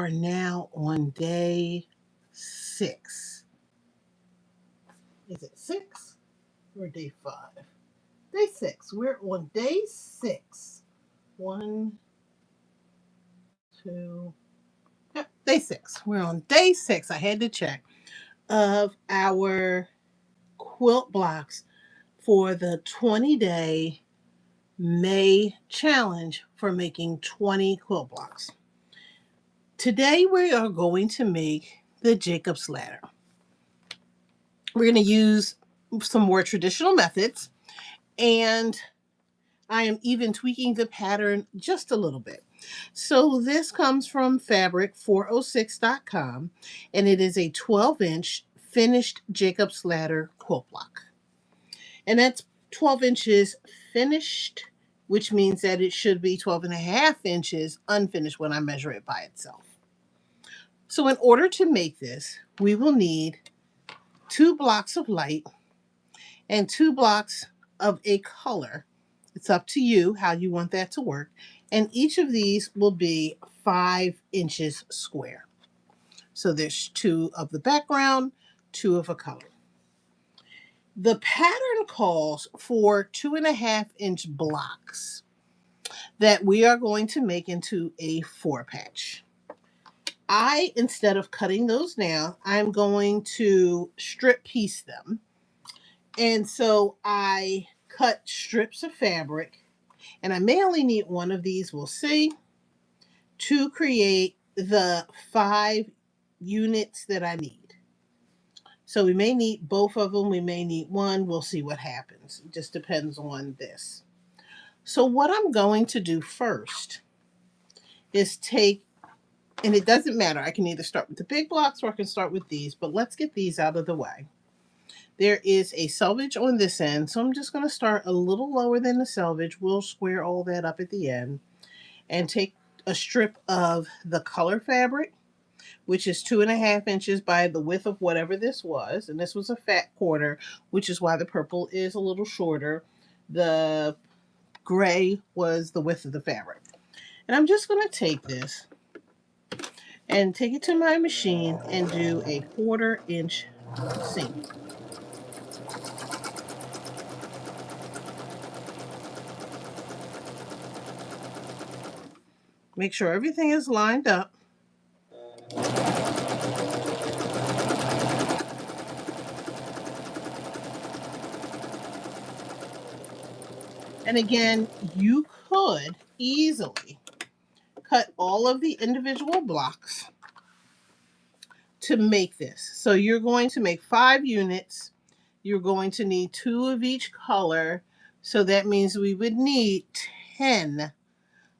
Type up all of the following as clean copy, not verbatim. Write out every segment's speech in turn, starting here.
are now on day 6. Is it 6 or day 5? Day 6. We're on day 6. 1, 2. Yep, day 6. We're on day 6. I had to check of our quilt blocks for the 20-day May challenge for making 20 quilt blocks. Today we are going to make the Jacob's ladder. We're going to use some more traditional methods, and I am even tweaking the pattern just a little bit. So this comes from fabric406.com, and it is a 12-inch finished Jacob's ladder quilt block. And that's 12 inches finished, which means that it should be 12 and a half inches unfinished when I measure it by itself. So in order to make this, we will need 2 blocks of light and 2 blocks of a color. It's up to you how you want that to work. And each of these will be 5 inches square. So there's 2 of the background, 2 of a color. The pattern calls for 2.5-inch blocks that we are going to make into a 4-patch. Instead of cutting those now, I'm going to strip piece them. And so I cut strips of fabric, and I may only need 1 of these, we'll see, to create the 5 units that I need. So we may need both of them, we may need 1, we'll see what happens. It just depends on this. So what I'm going to do first is take, and it doesn't matter, I can either start with the big blocks or I can start with these, but let's get these out of the way. There is a selvage on this end, so I'm just going to start a little lower than the selvage. We'll square all that up at the end and take a strip of the color fabric, which is 2.5 inches by the width of whatever this was. And this was a fat quarter, which is why the purple is a little shorter. The gray was the width of the fabric. And I'm just going to take this and take it to my machine and do a 1/4 inch seam. Make sure everything is lined up. And again, you could easily cut all of the individual blocks to make this. So you're going to make 5 units. You're going to need 2 of each color. So that means we would need 10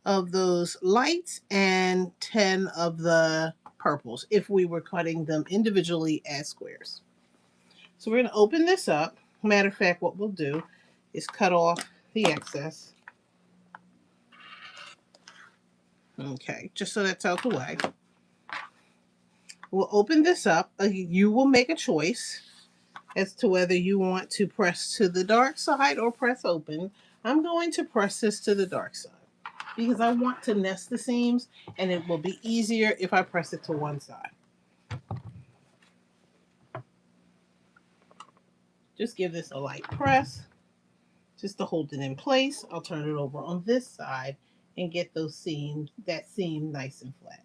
of those lights and 10 of the purples if we were cutting them individually as squares. So we're going to open this up. Matter of fact, what we'll do is cut off the excess. Okay, just so that's out the way. We'll open this up. You will make a choice as to whether you want to press to the dark side or press open. I'm going to press this to the dark side because I want to nest the seams, and it will be easier if I press it to one side. Just give this a light press just to hold it in place. I'll turn it over on this side and get that seam nice and flat.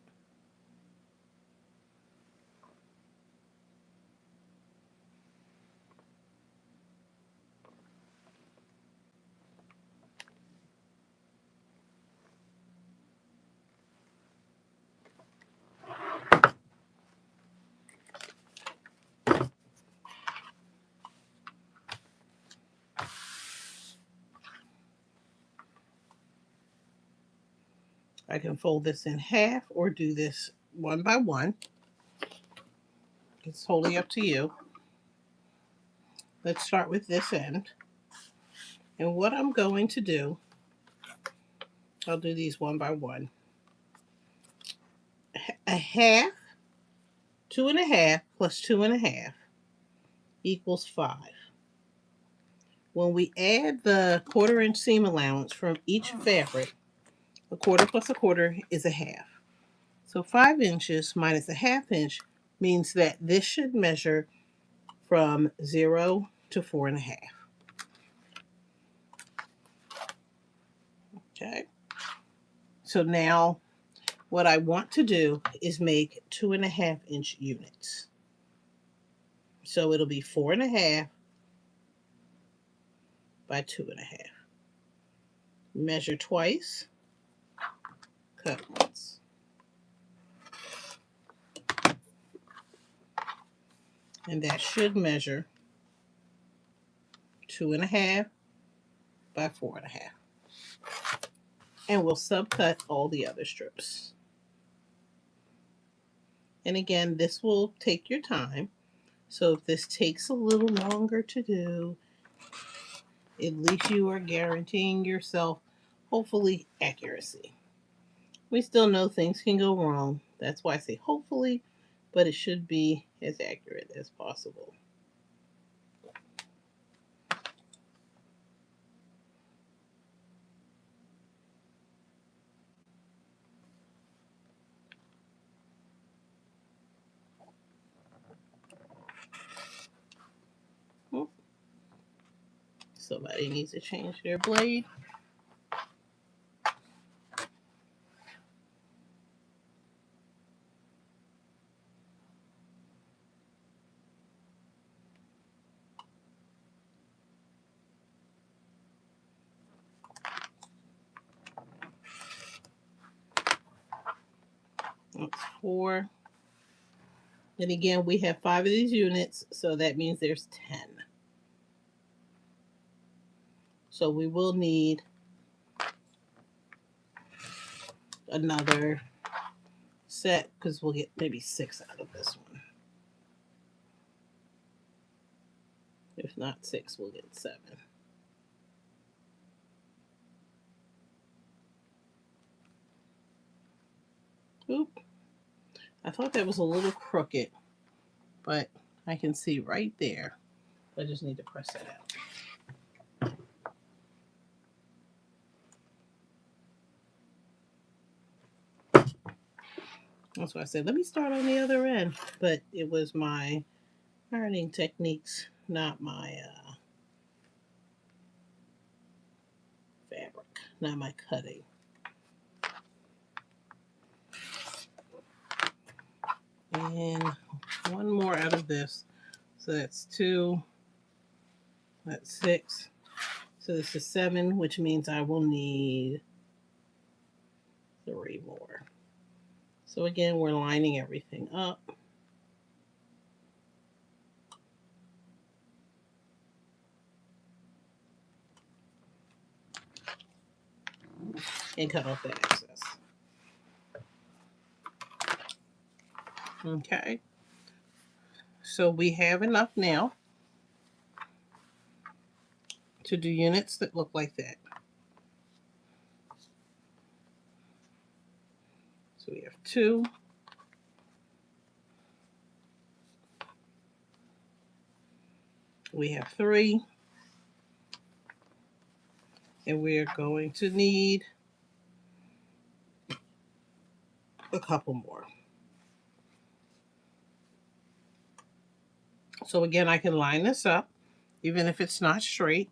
I can fold this in half or do this one by one. It's totally up to you. Let's start with this end. And what I'm going to do, I'll do these one by one. A half, 2.5 plus 2.5 equals 5. When we add the 1/4 inch seam allowance from each fabric, 1/4 plus 1/4 is 1/2. So 5 inches minus a half inch means that this should measure from 0 to 4.5. Okay. So now what I want to do is make 2.5-inch units. So it'll be 4.5 by 2.5. Measure twice, cut once. And that should measure 2.5 by 4.5. And we'll subcut all the other strips. And again, this will take your time. So if this takes a little longer to do, at least you are guaranteeing yourself, hopefully, accuracy. We still know things can go wrong. That's why I say hopefully, but it should be as accurate as possible. Somebody needs to change their blade. That's 4. And again, we have 5 of these units, so that means there's 10. So we will need another set because we'll get maybe 6 out of this one. If not 6, we'll get 7. Oop. I thought that was a little crooked, but I can see right there. I just need to press it out. That's why I said, let me start on the other end. But it was my ironing techniques, not my fabric, not my cutting. And one more out of this. So that's 2. That's 6. So this is 7, which means I will need 3 more. So again, we're lining everything up. And cut off the excess. Okay. So we have enough now to do units that look like that. So we have 2. We have 3. And we're going to need a couple more. So again, I can line this up, even if it's not straight.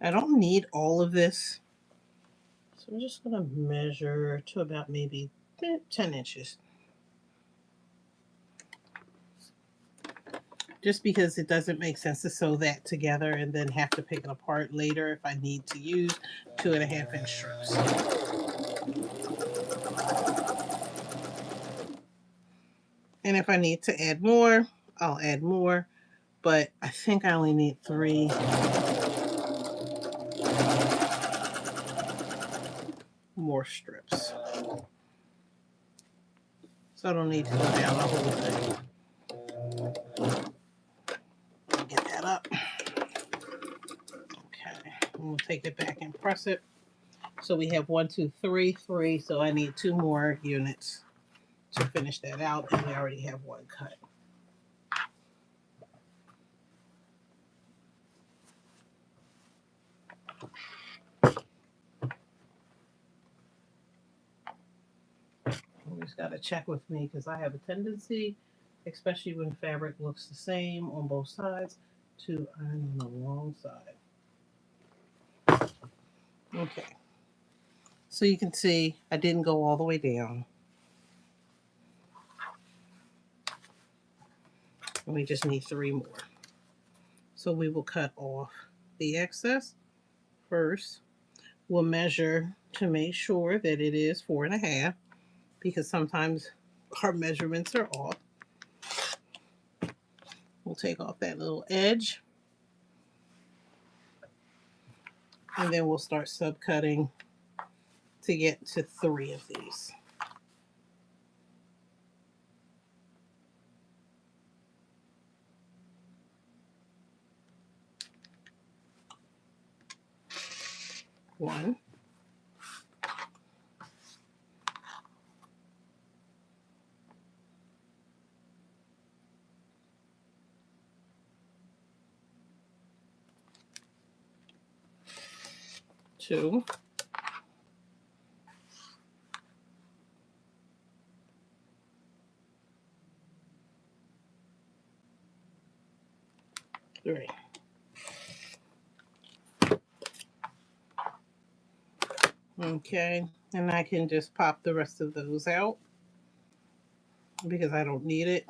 I don't need all of this. So I'm just going to measure to about maybe 10 inches. Just because it doesn't make sense to sew that together and then have to pick it apart later if I need to use 2.5-inch strips. And if I need to add more, I'll add more. But I think I only need 3 more strips. So I don't need to go down the whole thing. Get that up. Okay, we'll take it back and press it. So we have 1, 2, 3, 3. So I need 2 more units to finish that out, and we already have 1 cut. got to check with me because I have a tendency, especially when fabric looks the same on both sides, to iron on the wrong side. Okay. So you can see I didn't go all the way down. And we just need 3 more. So we will cut off the excess first. We'll measure to make sure that it is 4.5 because sometimes our measurements are off. We'll take off that little edge and then we'll start subcutting to get to 3 of these. One, two, three. Okay, and I can just pop the rest of those out because I don't need it.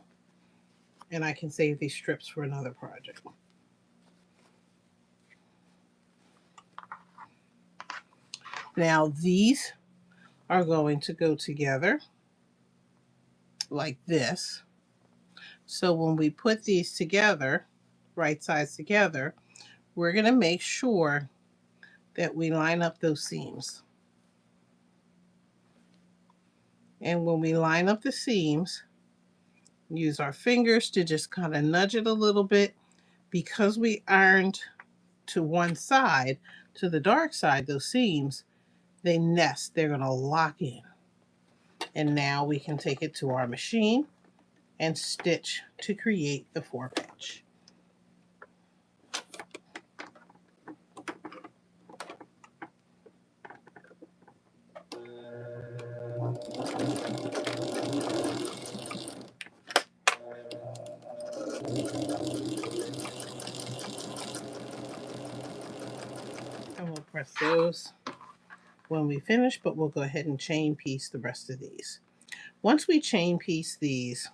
And I can save these strips for another project. Now these are going to go together like this. So when we put these together, right sides together, we're going to make sure that we line up those seams. And when we line up the seams, use our fingers to just kind of nudge it a little bit. Because we ironed to one side, to the dark side, those seams, they nest. They're going to lock in. And now we can take it to our machine and stitch to create the 4-patch. And we'll press those when we finish, but we'll go ahead and chain piece the rest of these. Once we chain piece these,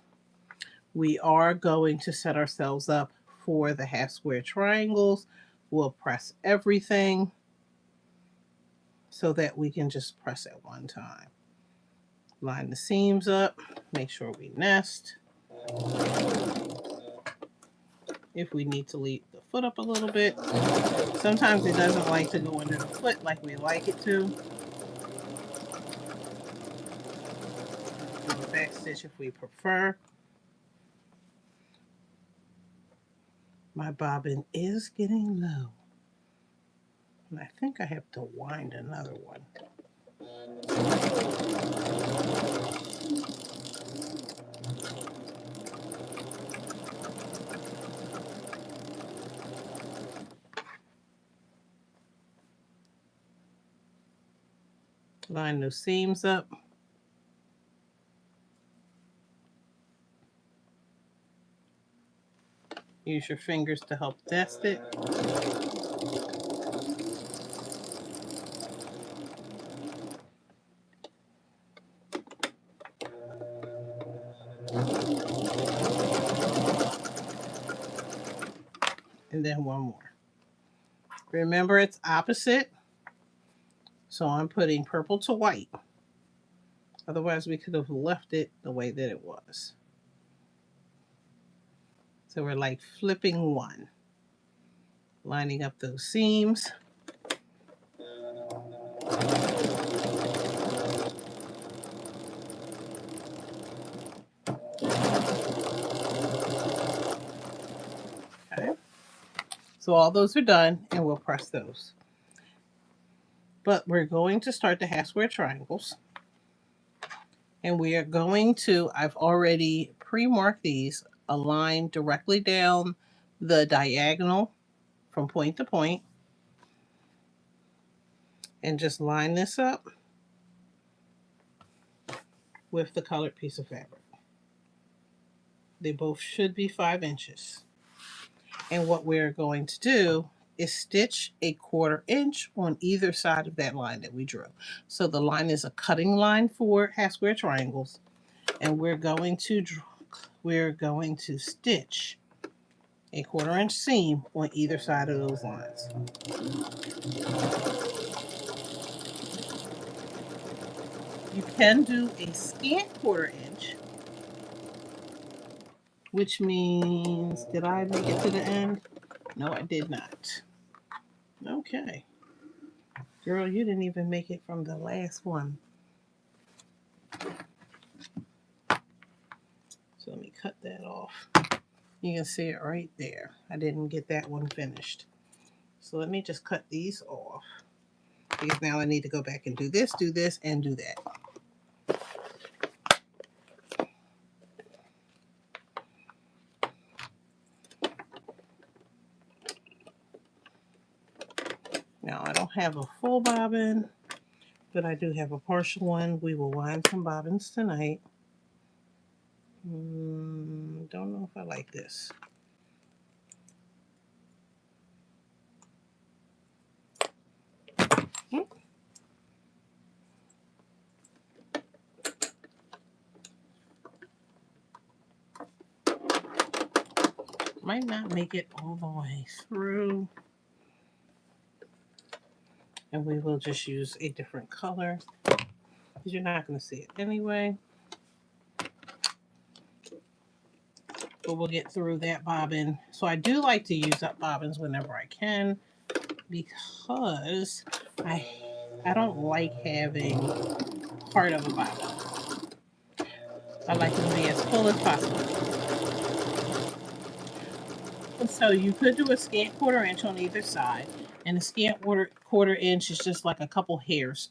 we are going to set ourselves up for the half square triangles. We'll press everything so that we can just press at one time. Line the seams up, make sure we nest. If we need to leave the foot up a little bit. Sometimes it doesn't like to go under the foot like we like it to. Do a back stitch if we prefer. My bobbin is getting low. And I think I have to wind another one. Line those seams up. Use your fingers to help nest it. And then one more. Remember it's opposite. So I'm putting purple to white. Otherwise we could have left it the way that it was. So we're like flipping one. Lining up those seams. Okay. So all those are done and we'll press those. But we're going to start the half square triangles. And we are going to, I've already pre-marked these, a line directly down the diagonal from point to point. And just line this up with the colored piece of fabric. They both should be 5 inches. And what we're going to do is stitch a 1/4 inch on either side of that line that we drew. So the line is a cutting line for half square triangles, and we're going to stitch a 1/4 inch seam on either side of those lines. You can do a scant 1/4 inch, which means, did I make it to the end? No, I did not. Okay. Girl, you didn't even make it from the last one. So let me cut that off. You can see it right there. I didn't get that one finished. So let me just cut these off. Because now I need to go back and do this, and do that. Now I don't have a full bobbin, but I do have a partial one. We will wind some bobbins tonight. Don't know if I like this. Might not make it all the way through. And we will just use a different color, because you're not going to see it anyway. But we'll get through that bobbin. So I do like to use up bobbins whenever I can, because I don't like having part of a bobbin. I like it to be as full as possible. So you could do a scant 1/4 inch on either side, and a scant 1/4 inch is just like a couple hairs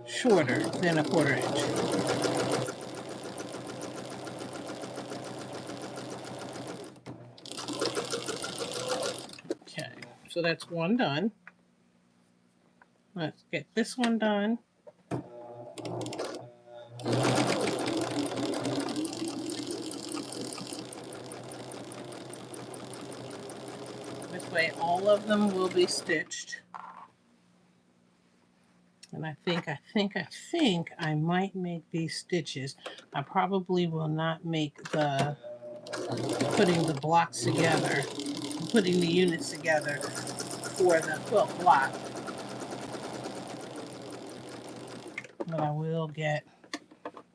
shorter than a 1/4 inch. Okay, so that's one done. Let's get this one done. This way all of them will be stitched. And I think I might make these stitches. I probably will not make the putting the blocks together, putting the units together for the quilt block. But I will get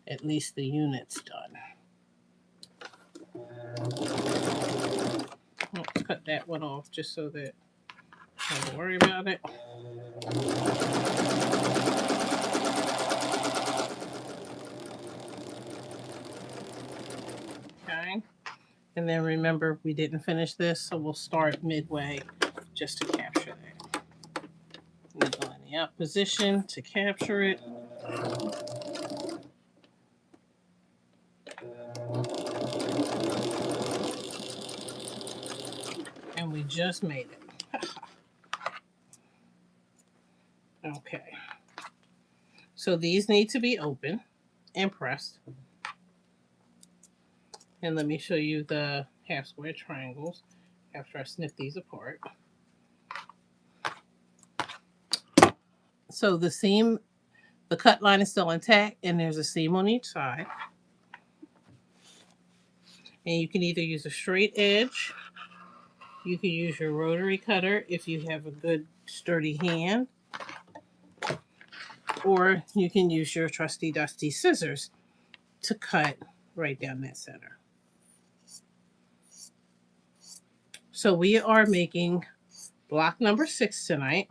at least the units done. Let's cut that one off just so that I don't worry about it. Okay. And then remember, we didn't finish this, so we'll start midway just to capture that. We'll go in the up position to capture it. And we just made it. Okay. So these need to be open and pressed. And let me show you the half square triangles after I snip these apart. So the seam, the cut line is still intact, and there's a seam on each side. And you can either use a straight edge, you can use your rotary cutter if you have a good sturdy hand, or you can use your trusty dusty scissors to cut right down that center. So we are making block number 6 tonight,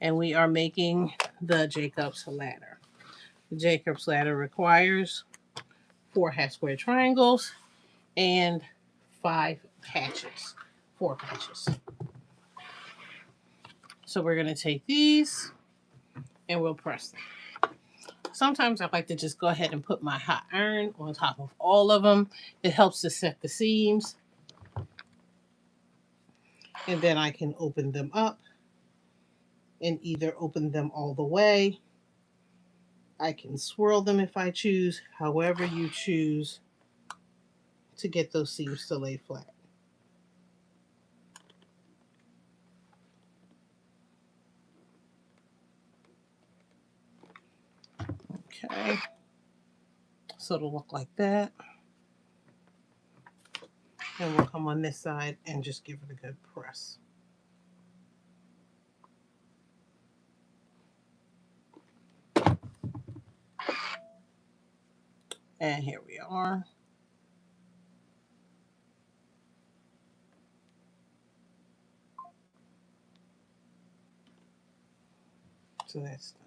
and we are making the Jacob's ladder. The Jacob's ladder requires 4 half square triangles and 5 patches, 4 patches. So we're going to take these and we'll press them. Sometimes I like to just go ahead and put my hot iron on top of all of them. It helps to set the seams. And then I can open them up and either open them all the way I can swirl them if I choose, however you choose to get those seams to lay flat. Okay, so it'll look like that. And we'll come on this side and just give it a good press. And here we are. So that's done.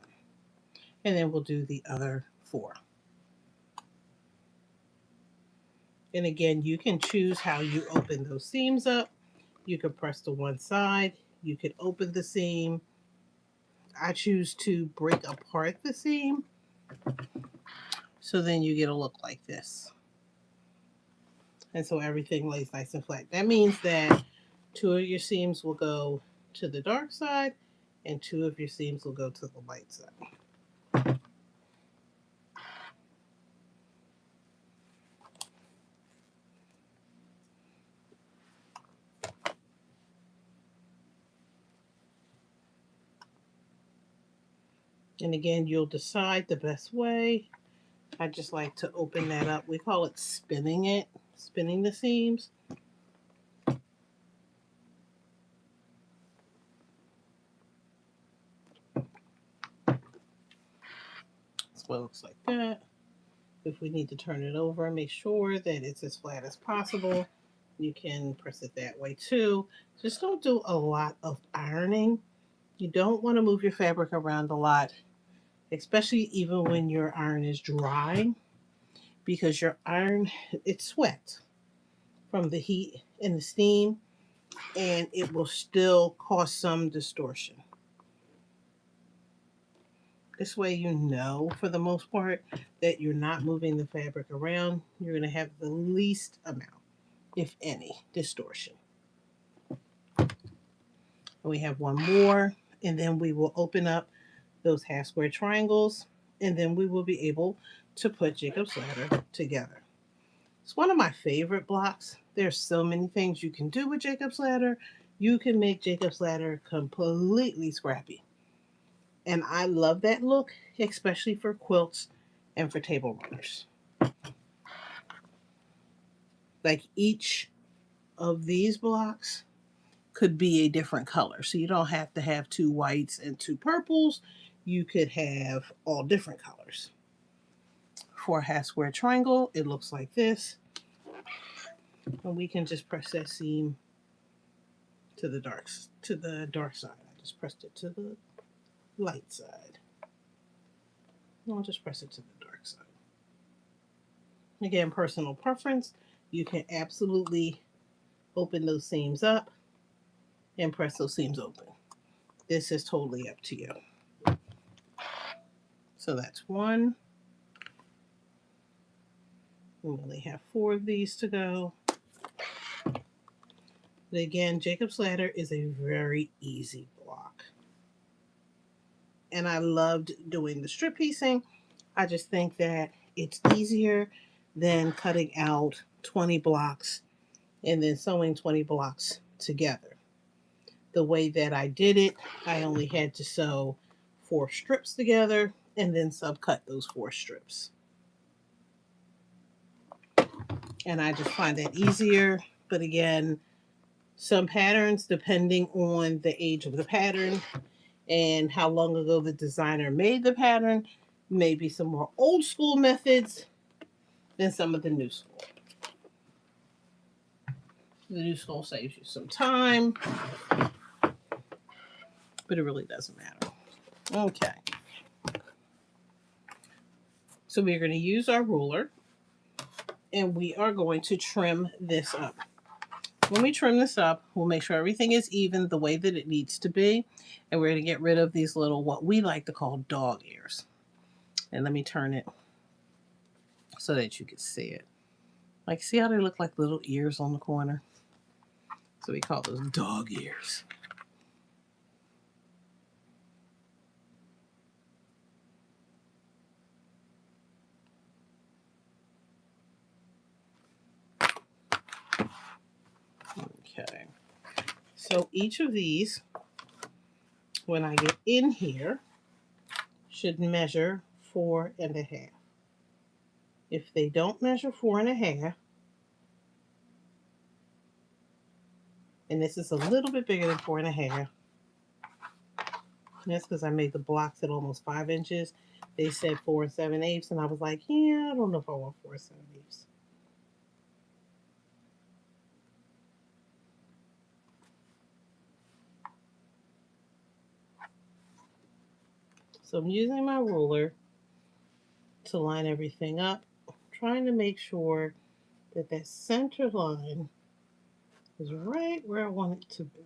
And then we'll do the other 4. And again, you can choose how you open those seams up. You could press to one side. You could open the seam. I choose to break apart the seam. So then you get a look like this. And so everything lays nice and flat. That means that 2 of your seams will go to the dark side and 2 of your seams will go to the light side. And again, you'll decide the best way. I just like to open that up. We call it spinning the seams. So it looks like that. If we need to turn it over, make sure that it's as flat as possible. You can press it that way too. Just don't do a lot of ironing. You don't want to move your fabric around a lot, especially even when your iron is dry, because your iron, it's sweat from the heat and the steam, and it will still cause some distortion. This way you know, for the most part, that you're not moving the fabric around. You're going to have the least amount, if any, distortion. And we have one more, and then we will open up those half square triangles, and then we will be able to put Jacob's ladder together. It's one of my favorite blocks. There's so many things you can do with Jacob's ladder. You can make Jacob's ladder completely scrappy. And I love that look, especially for quilts and for table runners. Like each of these blocks could be a different color. So you don't have to have 2 whites and 2 purples. You could have all different colors. For a half square triangle, it looks like this. And we can just press that seam to the dark side. I just pressed it to the light side. I'll just press it to the dark side. Again, personal preference. You can absolutely open those seams up and press those seams open. This is totally up to you. So that's 1. We only have 4 of these to go. But again, Jacob's ladder is a very easy block. And I loved doing the strip piecing. I just think that it's easier than cutting out 20 blocks and then sewing 20 blocks together. The way that I did it, I only had to sew 4 strips together and then subcut those 4 strips. And I just find that easier. But again, some patterns, depending on the age of the pattern and how long ago the designer made the pattern, maybe some more old school methods than some of the new school. The new school saves you some time, but it really doesn't matter. Okay. So we're going to use our ruler and we are going to trim this up. When we trim this up, we'll make sure everything is even the way that it needs to be. And we're going to get rid of these little, what we like to call dog ears. And let me turn it so that you can see it. Like, see how they look like little ears on the corner? So we call those dog ears. So each of these, when I get in here, should measure 4.5. If they don't measure 4.5, and this is a little bit bigger than 4.5, that's because I made the blocks at almost 5 inches. They said 4 7/8, and I was like, yeah, I don't know if I want 4 7/8. So I'm using my ruler to line everything up, trying to make sure that that center line is right where I want it to be.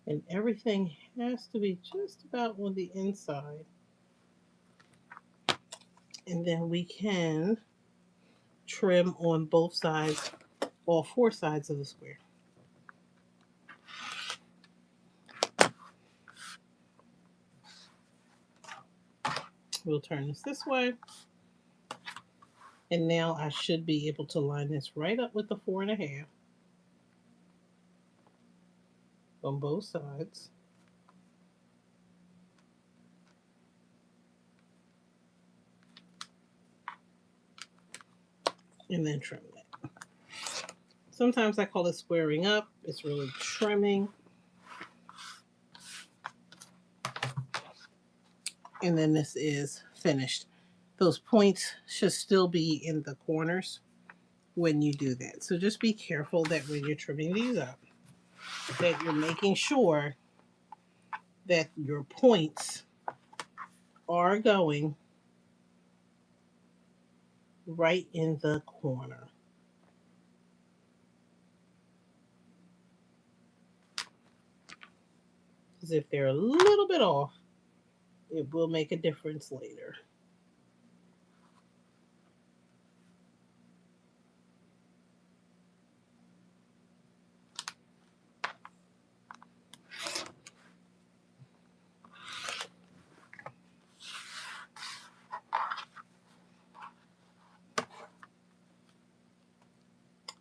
And everything has to be just about on the inside. And then we can trim on both sides, all 4 sides of the square. We'll turn this way. And now I should be able to line this right up with the 4.5 on both sides. And then trim that. Sometimes I call it squaring up. It's really trimming. And then this is finished. Those points should still be in the corners when you do that. So just be careful that when you're trimming these up, that you're making sure that your points are going right in the corner. Because if they're a little bit off, it will make a difference later.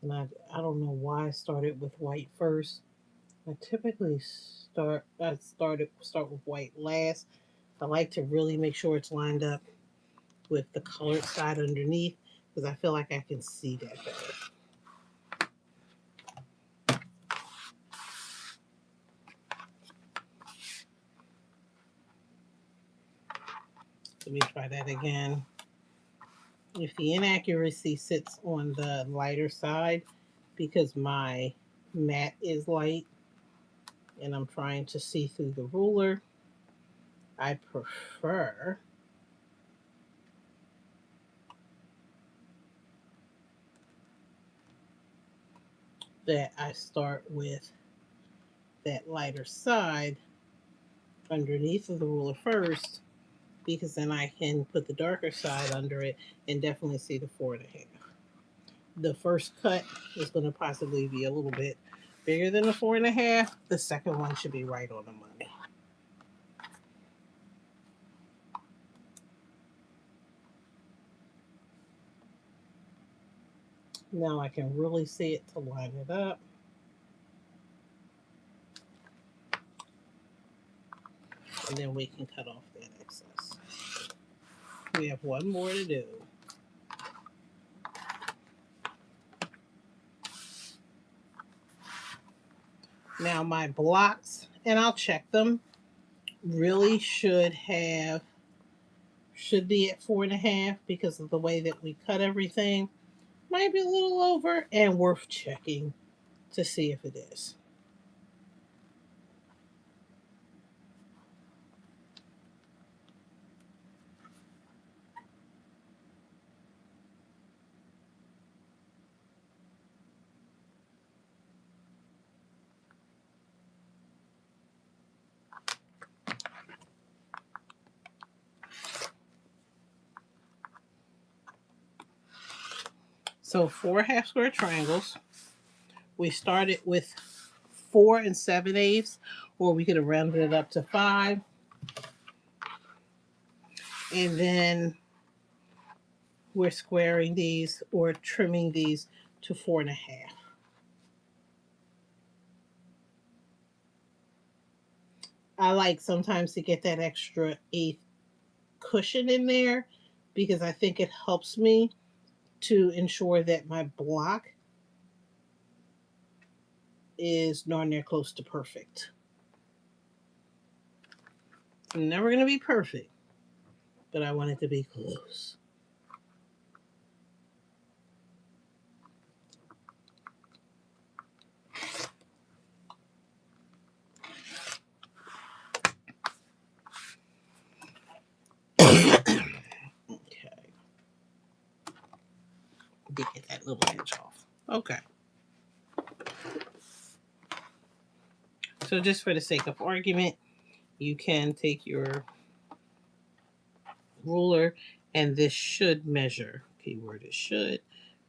And I don't know why I started with white first. I typically start with white last. I like to really make sure it's lined up with the colored side underneath because I feel like I can see that better. Let me try that again. If the inaccuracy sits on the lighter side because my mat is light and I'm trying to see through the ruler, I prefer that I start with that lighter side underneath of the ruler first because then I can put the darker side under it and definitely see the 4.5. The first cut is going to possibly be a little bit bigger than the 4.5. The second one should be right on the money. Now I can really see it to line it up. And then we can cut off that excess. We have one more to do. Now my blocks, and I'll check them, really should be at 4.5 because of the way that we cut everything. Might be a little over and worth checking to see if it is. So 4 half square triangles We started with 4 7/8, or we could have rounded it up to 5. And then we're squaring these or trimming these to 4 1/2. I like sometimes to get that extra eighth cushion in there because I think it helps me to ensure that my block is darn near close to perfect. It's never going to be perfect, but I want it to be close. Okay. Get that little edge off. Okay. So just for the sake of argument, you can take your ruler, and this should measure, keyword is should,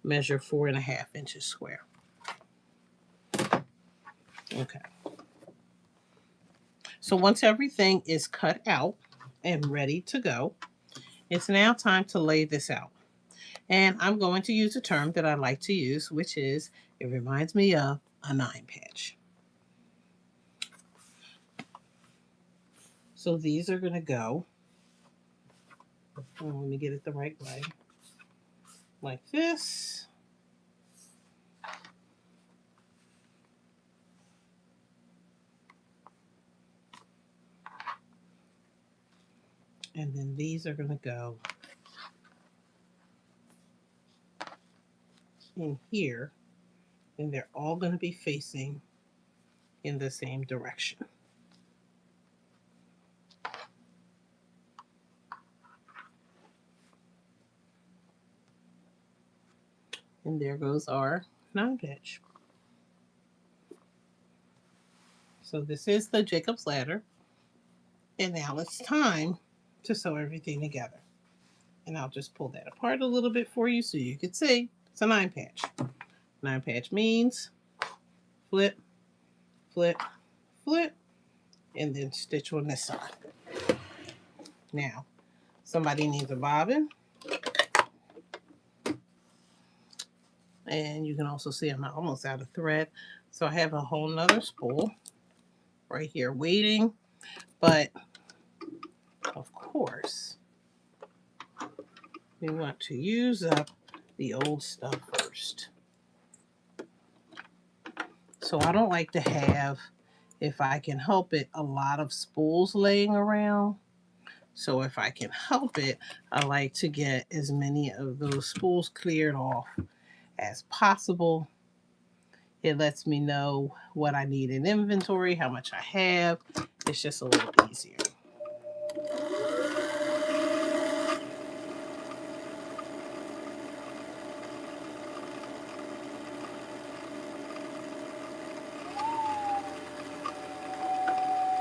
measure 4 1/2 inches square. Okay. So once everything is cut out and ready to go, it's now time to lay this out. And I'm going to use a term that I like to use, which is, it reminds me of a 9 patch. So these are going to go, let me get it the right way, like this. And then these are going to go in here, and they're all going to be facing in the same direction. And there goes our 9 patch. So this is the Jacob's ladder. And now it's time to sew everything together. And I'll just pull that apart a little bit for you so you can see it's a 9 patch. 9 patch means flip, flip, flip, and then stitch on this side. Now, somebody needs a bobbin. And you can also see I'm almost out of thread. So I have a whole nother spool right here waiting. But of course, we want to use up the old stuff first. So I don't like to have, if I can help it, a lot of spools laying around. So if I can help it, I like to get as many of those spools cleared off as possible. It lets me know what I need in inventory, how much I have. It's just a little easier.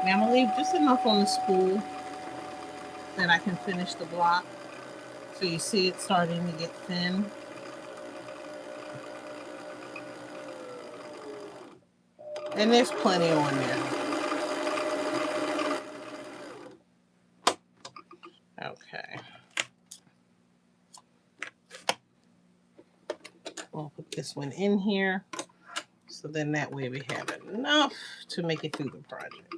Now I'm going to leave just enough on the spool that I can finish the block. So you see it starting to get thin. And there's plenty on there. Okay. We'll put this one in here. So then that way we have enough to make it through the project.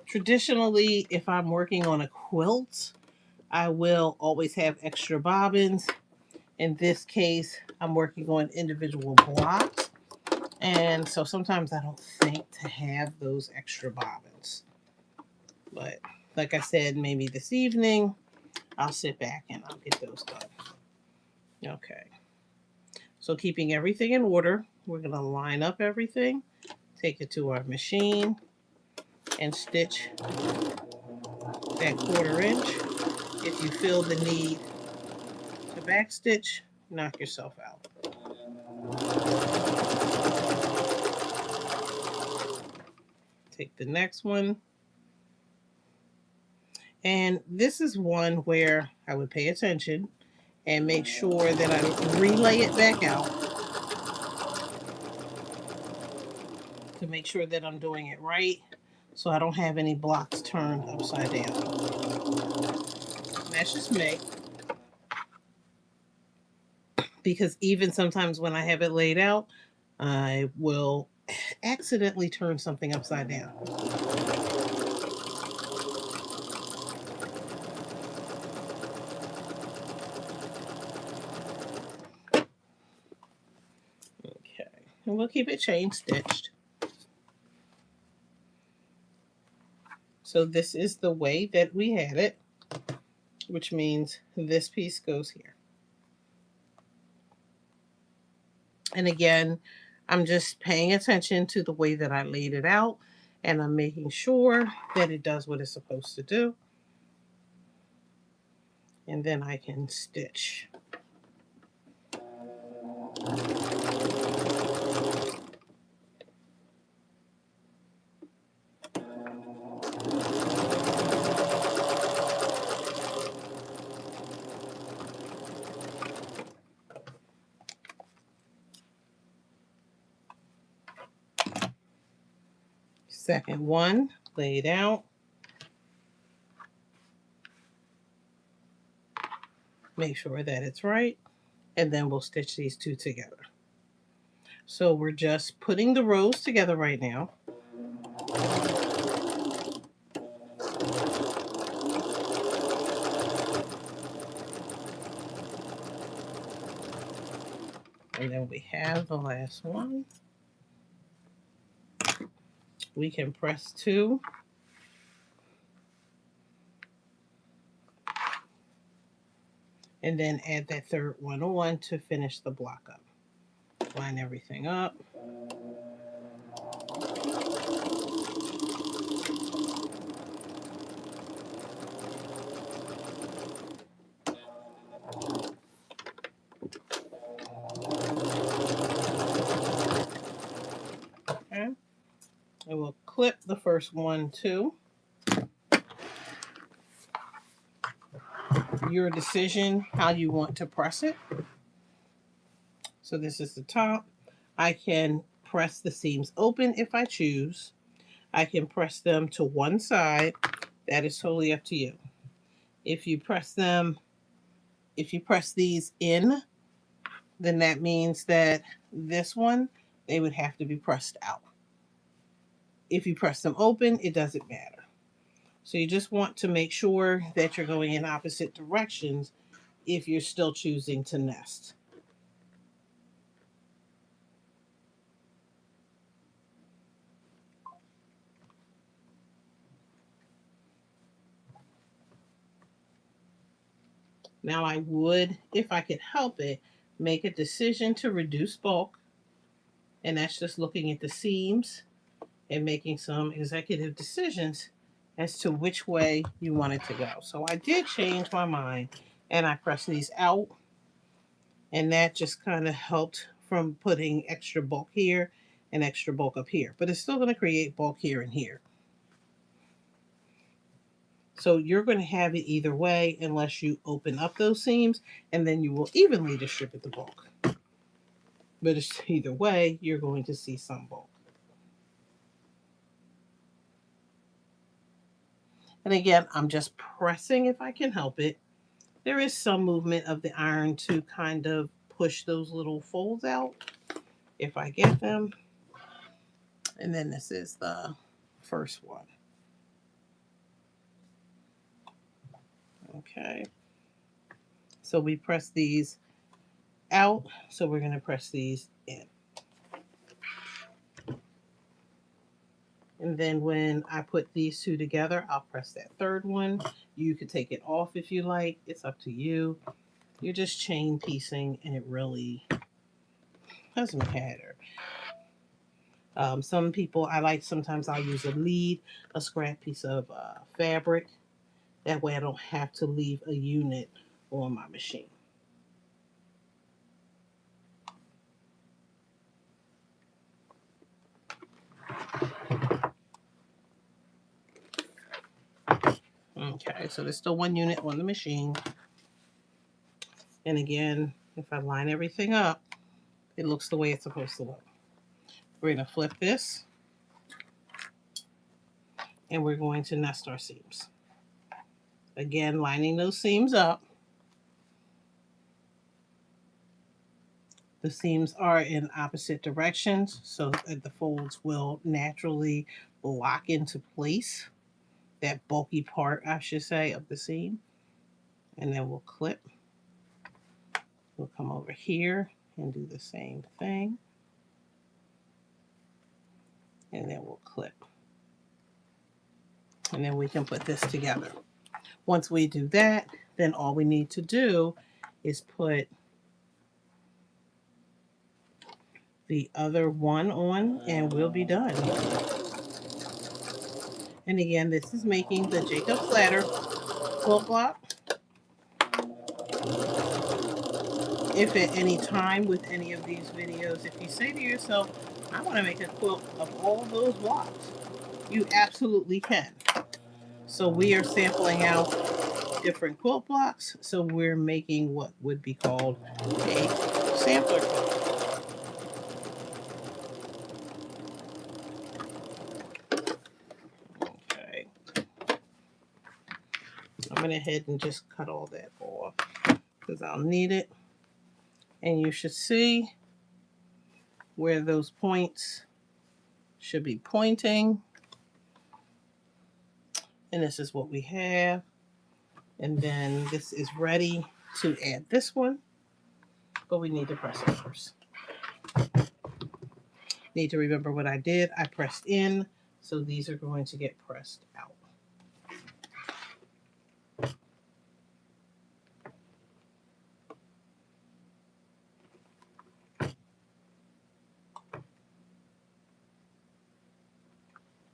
Traditionally, if I'm working on a quilt, I will always have extra bobbins. In this case, I'm working on individual blocks. And so sometimes I don't think to have those extra bobbins. But like I said, maybe this evening, I'll sit back and I'll get those done. Okay. So keeping everything in order, we're going to line up everything, take it to our machine, and stitch that 1/4 inch. If you feel the need to back stitch, knock yourself out. Take the next one. And this is one where I would pay attention and make sure that I relay it back out to make sure that I'm doing it right so I don't have any blocks turned upside down. And that's just me. Because even sometimes when I have it laid out, I will accidentally turn something upside down. Okay, and we'll keep it chain stitched. So this is the way that we had it, which means this piece goes here. And again, I'm just paying attention to the way that I laid it out, and I'm making sure that it does what it's supposed to do. And then I can stitch. Second one laid out. Make sure that it's right, and then we'll stitch these two together. So we're just putting the rows together right now. And then we have the last one. We can press 2. And then add that third one on to finish the block up. Line everything up. Okay. And we'll clip the first one too. Your decision how you want to press it. So this is the top. I can press the seams open if I choose. I can press them to one side. That is totally up to you. If you press these in, then that means that this one, they would have to be pressed out. If you press them open, it doesn't matter. So you just want to make sure that you're going in opposite directions if you're still choosing to nest. Now I would, if I could help it, make a decision to reduce bulk. And that's just looking at the seams and making some executive decisions as to which way you want it to go. So I did change my mind and I pressed these out, and that just kind of helped from putting extra bulk here and extra bulk up here. But it's still going to create bulk here and here. So you're going to have it either way unless you open up those seams, and then you will evenly distribute the bulk. But it's either way, you're going to see some bulk. And again, I'm just pressing if I can help it. There is some movement of the iron to kind of push those little folds out if I get them. And then this is the first one. Okay. So we press these out, so we're going to press these in. And then when I put these two together, I'll press that third one. You could take it off if you like. It's up to you. You're just chain piecing, and it really doesn't matter. Some people, sometimes I'll use a lead, a scrap piece of fabric. That way I don't have to leave a unit on my machine. Okay, so there's still one unit on the machine. And again, if I line everything up, it looks the way it's supposed to look. We're going to flip this. and we're going to nest our seams. Again, lining those seams up. The seams are in opposite directions so that the folds will naturally lock into place, that bulky part, I should say, of the seam. And then we'll clip. We'll come over here and do the same thing. And then we'll clip. And then we can put this together. Once we do that, then all we need to do is put the other one on and we'll be done. And again, this is making the Jacob's Ladder quilt block. If at any time with any of these videos, if you say to yourself, I want to make a quilt of all those blocks, you absolutely can. So we are sampling out different quilt blocks. So we're making what would be called a sampler quilt. Okay. I'm going to head and just cut all that off because I'll need it. And you should see where those points should be pointing. And this is what we have. And then this is ready to add this one, but we need to press it first. Need to remember what I did. I pressed in, so these are going to get pressed out.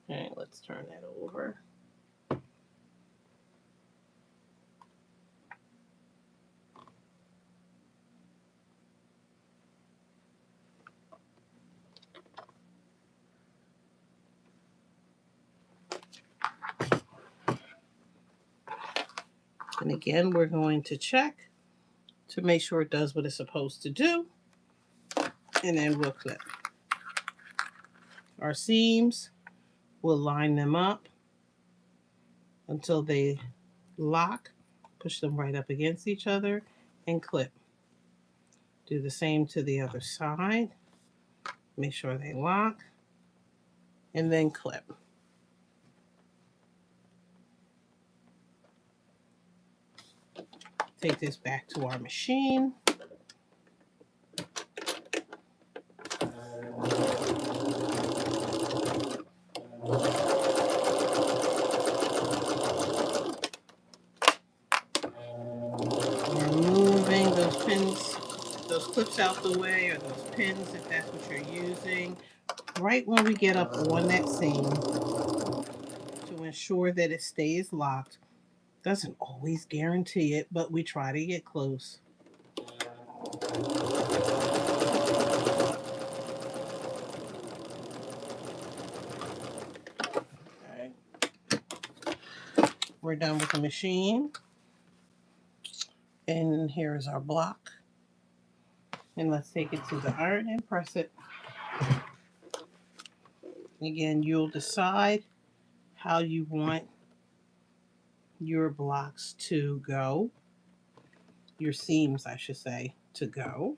All right, let's turn that over. And again, we're going to check to make sure it does what it's supposed to do. And then we'll clip. Our seams, we'll line them up until they lock. Push them right up against each other and clip. Do the same to the other side. Make sure they lock. And then clip. Take this back to our machine. Removing those pins, those clips out the way, or those pins if that's what you're using. Right when we get up on that seam to ensure that it stays locked. Doesn't always guarantee it, but we try to get close. Okay. We're done with the machine. And here is our block. And let's take it to the iron and press it. Again, you'll decide how you want your blocks to go. Your seams, I should say, to go.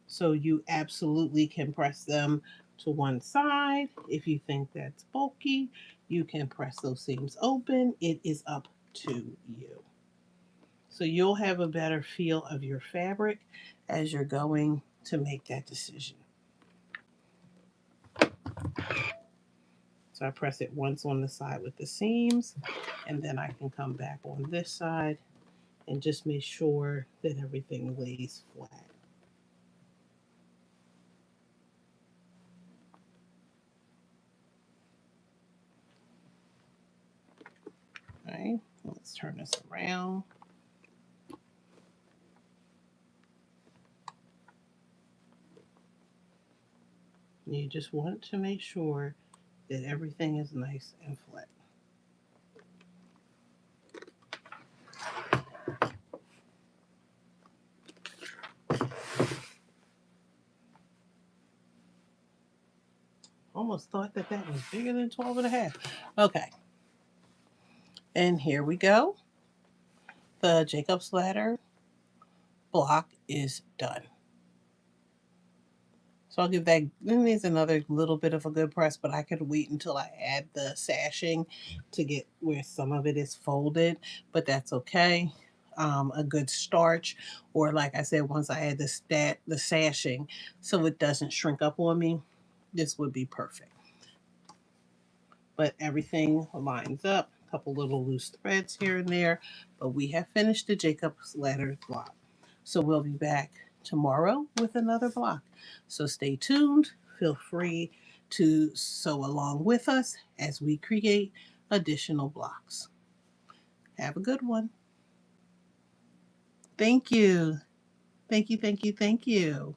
So you absolutely can press them to one side. If you think that's bulky, you can press those seams open. It is up to you. So you'll have a better feel of your fabric as you're going to make that decision. So I press it once on the side with the seams, and then I can come back on this side and just make sure that everything lays flat. All right, let's turn this around. You just want to make sure that everything is nice and flat. almost thought that that was bigger than 12 and a half. Okay. And here we go. The Jacob's Ladder block is done. So I'll give that, it needs another little bit of a good press, but I could wait until I add the sashing to get where some of it is folded, but that's okay. A good starch, or like I said, once I add the sashing, so it doesn't shrink up on me, this would be perfect. But everything lines up, a couple little loose threads here and there, but we have finished the Jacob's Ladder block. So we'll be back tomorrow with another block. So stay tuned. Feel free to sew along with us as we create additional blocks. Have a good one. Thank you. Thank you, thank you, thank you.